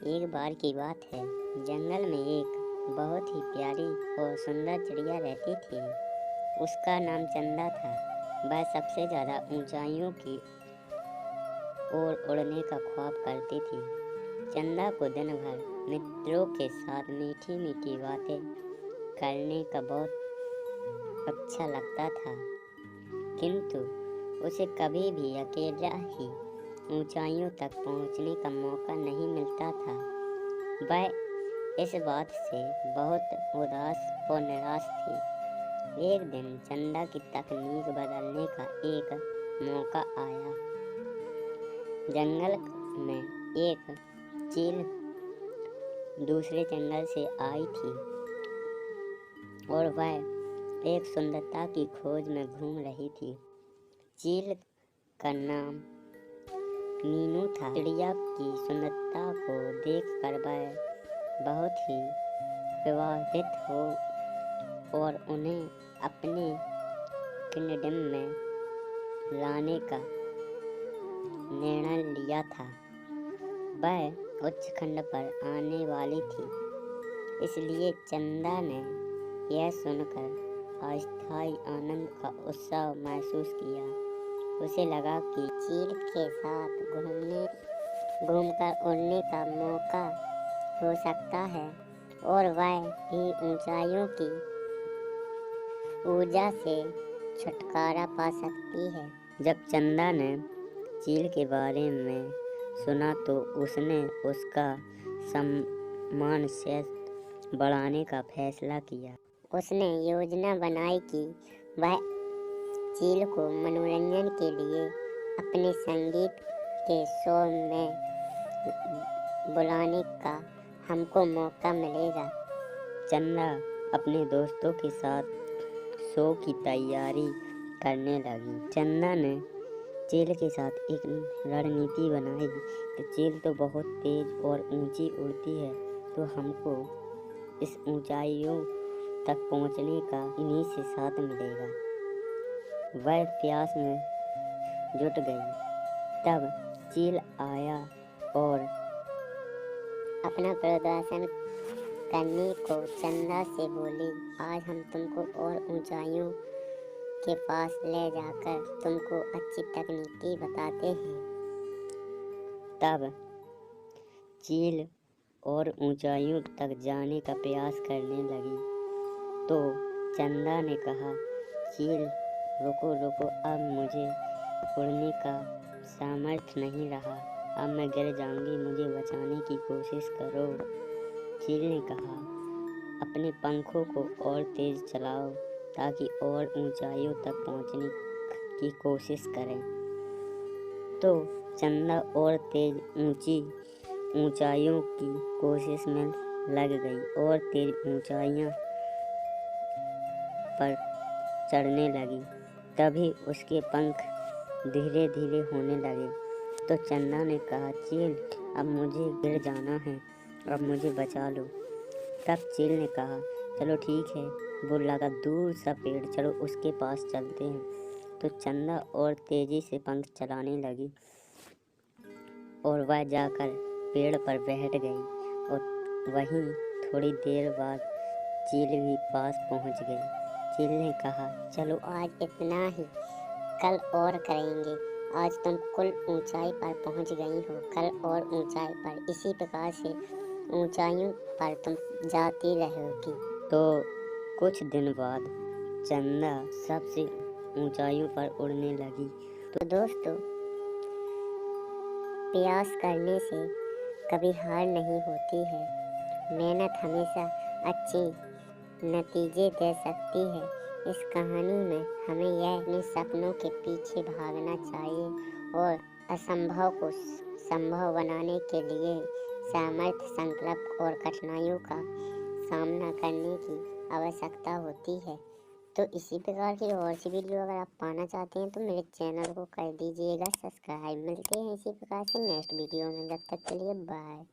एक बार की बात है, जंगल में एक बहुत ही प्यारी और सुंदर चिड़िया रहती थी। उसका नाम चंदा था। वह सबसे ज़्यादा ऊंचाइयों की ओर उड़ने का ख्वाब करती थी। चंदा को दिन भर मित्रों के साथ मीठी मीठी बातें करने का बहुत अच्छा लगता था, किंतु उसे कभी भी अकेला ही ऊंचाइयों तक पहुंचने का मौका नहीं मिलता था। वह इस बात से बहुत उदास और निराश थी। एक दिन चंदा की तकनीक बदलने का एक मौका आया। जंगल में एक चील दूसरे जंगल से आई थी और वह एक सुंदरता की खोज में घूम रही थी। चील का नाम मीनू था। चिड़िया की सुंदरता को देखकर वह बहुत ही प्रभावित हो और उन्हें अपने किंगडम में लाने का निर्णय लिया था। वह उच्च खंड पर आने वाली थी, इसलिए चंदा ने यह सुनकर अस्थायी आनंद का उत्साह महसूस किया। उसे लगा कि चील के साथ घूमकर उड़ने का मौका हो सकता है और वह भी ऊंचाइयों की ऊर्जा से छुटकारा पा सकती है। जब चंदा ने चील के बारे में सुना तो उसने उसका सम्मान शेष बढ़ाने का फैसला किया। उसने योजना बनाई कि वह चील को मनोरंजन के लिए अपने संगीत के शो में बुलाने का हमको मौका मिलेगा। चंदा अपने दोस्तों के साथ शो की तैयारी करने लगी। चंदा ने चील के साथ एक रणनीति बनाई कि चील तो बहुत तेज और ऊंची उड़ती है, तो हमको इस ऊंचाइयों तक पहुंचने का इन्हीं से साथ मिलेगा। वह प्रयास में जुट गई। तब चील आया और अपना प्रदर्शन करने को चंदा से बोली, आज हम तुमको और ऊंचाइयों के पास ले जाकर तुमको अच्छी तकनीकी बताते हैं। तब चील और ऊंचाइयों तक जाने का प्रयास करने लगी, तो चंदा ने कहा, चील रुको रुको, अब मुझे उड़ने का सामर्थ्य नहीं रहा, अब मैं गिर जाऊंगी, मुझे बचाने की कोशिश करो। चील ने कहा, अपने पंखों को और तेज चलाओ ताकि और ऊंचाइयों तक पहुंचने की कोशिश करें। तो चंदा और तेज ऊंचाइयों की कोशिश में लग गई और तेज ऊंचाइयों पर चढ़ने लगी। तभी उसके पंख धीरे धीरे होने लगे। तो चंदा ने कहा, चील अब मुझे गिर जाना है, अब मुझे बचा लो। तब चील ने कहा, चलो ठीक है, वो लगा दूर सा पेड़, चलो उसके पास चलते हैं। तो चंदा और तेजी से पंख चलाने लगी और वह जाकर पेड़ पर बैठ गई और वहीं थोड़ी देर बाद चील भी पास पहुंच गई। चील ने कहा, चलो आज इतना ही, कल और करेंगे। आज तुम कुल ऊंचाई पर पहुंच गई हो, कल और ऊंचाई पर, इसी प्रकार से ऊंचाइयों पर तुम जाती रहोगी। तो कुछ दिन बाद चंदा सबसे ऊंचाइयों पर उड़ने लगी। तो दोस्तों, प्रयास करने से कभी हार नहीं होती है। मेहनत हमेशा अच्छी नतीजे दे सकती है। इस कहानी में हमें यह अपने सपनों के पीछे भागना चाहिए और असंभव को संभव बनाने के लिए सामर्थ्य, संकल्प और कठिनाइयों का सामना करने की आवश्यकता होती है। तो इसी प्रकार की और सी वीडियो अगर आप पाना चाहते हैं तो मेरे चैनल को कर दीजिएगा सब्सक्राइब। मिलते हैं इसी प्रकार से नेक्स्ट वीडियो में, जब तक के लिए बाय।